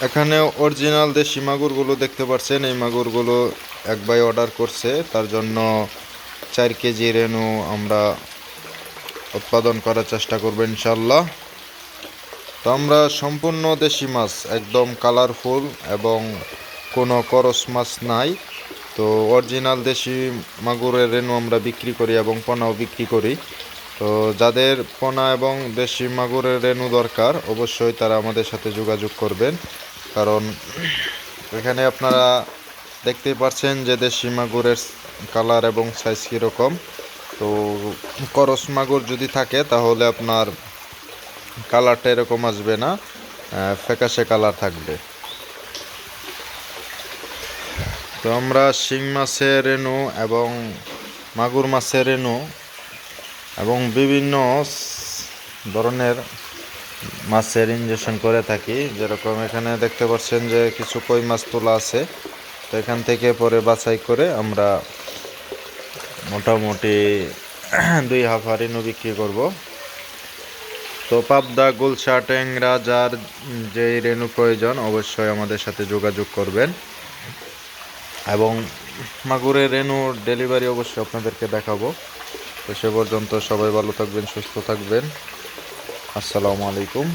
এখানে অরিজিনাল দেশি মাগুরগুলো দেখতে পাচ্ছেন। এই মাগুরগুলো এক ভাই অর্ডার করছে, তার জন্য 4 কেজি রেনু আমরা উৎপাদন করার চেষ্টা করব ইনশাল্লাহ। তো আমরা সম্পূর্ণ দেশি মাছ, একদম কালারফুল এবং কোনো করস মাছ নাই। তো অরিজিনাল দেশি মাগুরের রেনু আমরা বিক্রি করি এবং পোনাও বিক্রি করি। তো যাদের পোনা এবং দেশি মাগুরের রেনু দরকার অবশ্যই তারা আমাদের সাথে যোগাযোগ করবেন, কারণ এখানে আপনারা দেখতেই পাচ্ছেন যে দেশি মাগুরের কালার এবং সাইজ কীরকম। তো করস মাগুর যদি থাকে তাহলে আপনার কালারটা এরকম আসবে না, ফ্যাকাশে কালার থাকবে। তো আমরা শিং মাছের রেনু এবং মাগুর মাছের রেনু এবং বিভিন্ন ধরনের মাছের ইনজেকশন করে থাকি। যেরকম এখানে দেখতে পাচ্ছেন যে কিছু কই মাছ তোলা আছে, তো এখান থেকে পরে বাছাই করে আমরা মোটামুটি 2 হাফা রেনু বিক্রি করব। তো পাবদা, গুলশা, ট্যাংরা যার যেই রেনু প্রয়োজন অবশ্যই আমাদের সাথে যোগাযোগ করবেন, এবং মাগুরের রেনুর ডেলিভারি অবশ্যই আপনাদেরকে দেখাবো। তো সে পর্যন্ত সবাই ভালো থাকবেন, সুস্থ থাকবেন। আসসালামু আলাইকুম।